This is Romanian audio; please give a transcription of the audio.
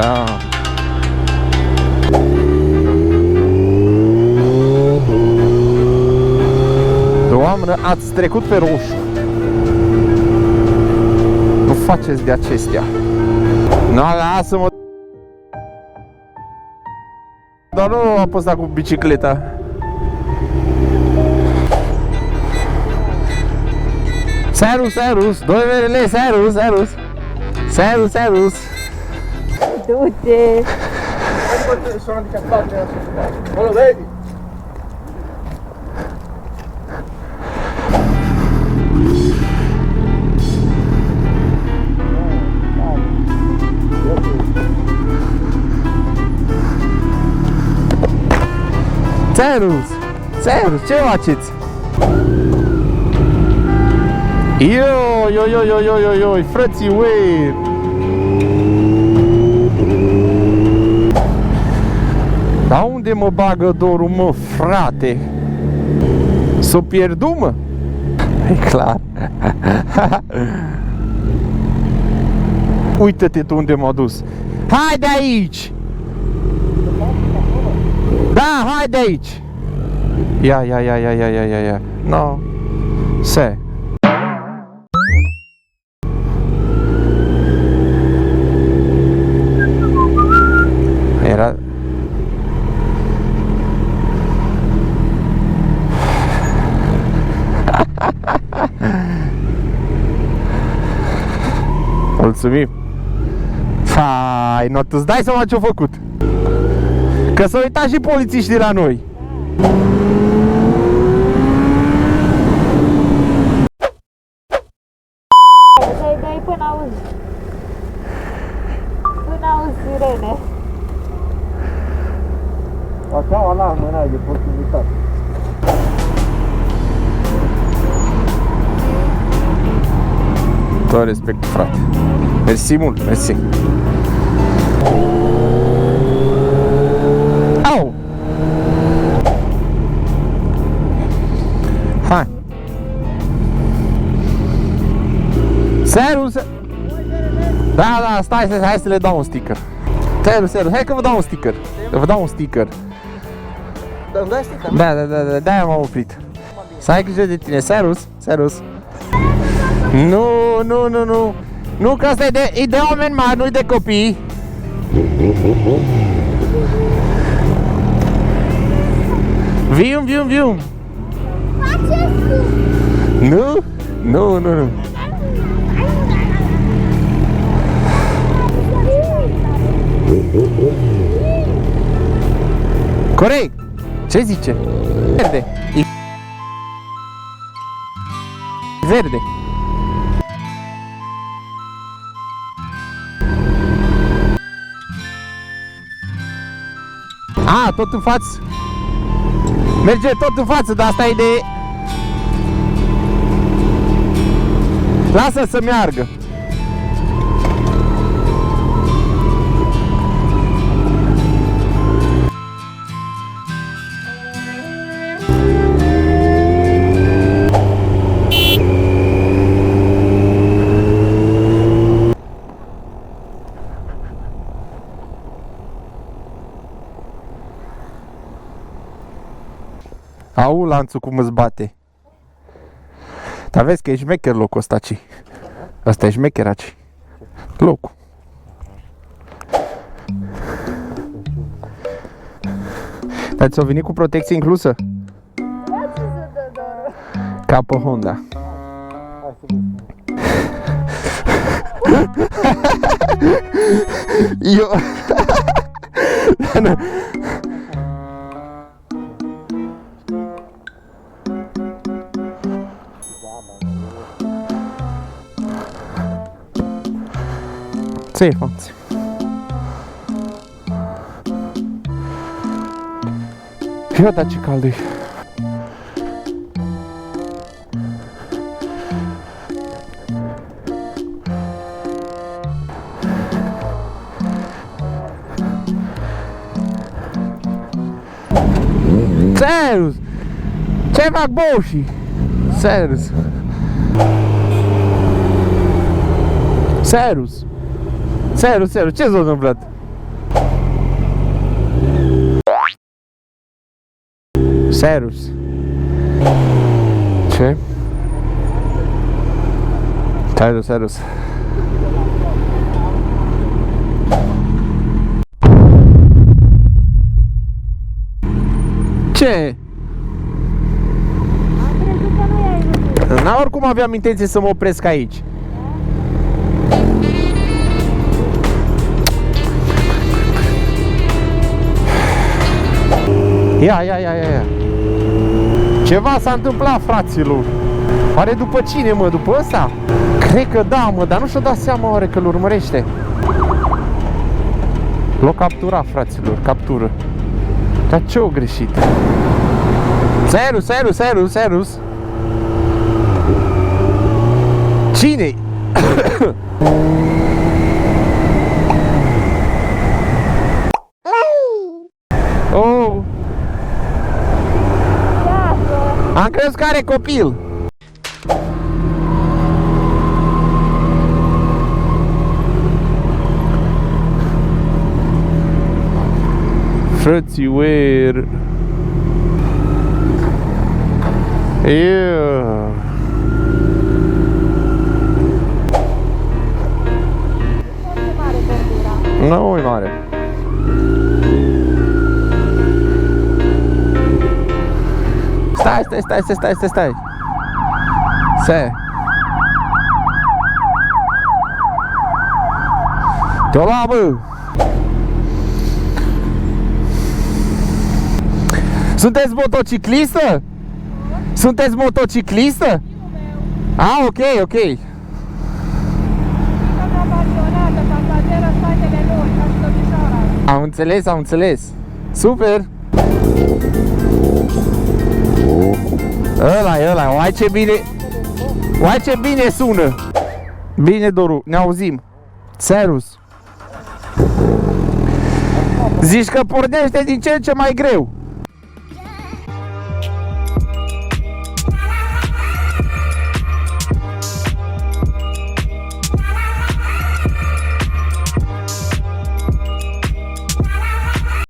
Da. Doamnă, ați trecut pe roșu. Nu faceți de acestea. Nu, lasă-mă. Dar nu am apăsat cu bicicleta. Serus, serus, 2 verele, serus, serus. Serus, serus. Du-te! Sono handicappato nella società, non lo vedi? Serus, serus, ce faceți? Ioi, frății, ui! Dar unde mă bagă dorul, mă, frate? S-o pierdut, mă? E clar. Uită-te tu unde m-a dus. Hai de aici! Da, hai de aici! Ia. No. Se. Era... Mulțumim. Hai, nu îți dai seama ce-a făcut. Că s-au uitat și polițiștii la noi. Dai până auzi. Până auzi sirene. Facciamo l'alarme, dai, di opportunità. Tot respect, frate. Mersi mult, mersi. Au! Hai! Serus! Da, stai, hai să le dau un sticker. Serus, hai că vă dau un sticker. Vă dau un sticker. Îmi dai sticker? Da, m-am oprit. Să ai grijă de tine, serus. Nu. Nu, că asta e de oameni mari, nu-i de copii. Vium. Nu. Corect. Ce zice? Verde. Verde. A, tot în față. Merge tot în față, dar asta e de... Lasă să meargă. Au lanțul cum îți bate. Dar vezi că e șmecher locul ăsta, ci. Asta e șmecher, aci. Locul. Dar ți-o venit cu protecție inclusă? Ca pe Honda. Eu... Ce faci? Ia da, ce cald e. Serios! Ce fac boșii? Serios! Serios! Ce s-a întâmplat? Serus. Ce? Serus, serus. Ce? Am crezut că nu i-ai văzut. Na, oricum aveam intenție să mă opresc aici. Ia. Ceva s-a întâmplat, fraților. Oare după cine, mă? După ăsta? Cred că da, mă, dar nu și-o dat seama oare că îl urmărește. L-o captura, fraților, captură. Dar ce-o greșit? Serus. Cine-i? Oh, Iată. am crezut că are copil. Frățiuer. Yeah. Foarte mare bordura. Nu e mare. Stai. Se. Te-o lua, bă. Sunteți motociclistă? Sunteți motociclistă? Ah, ok. Ca pasionată, pasageră în spatele lui, ca și domnișoara. Am înțeles. Super. Ăla, uai ce bine sună. Bine, Doru, ne auzim. Serus. Zici că pornește din ce în ce mai greu.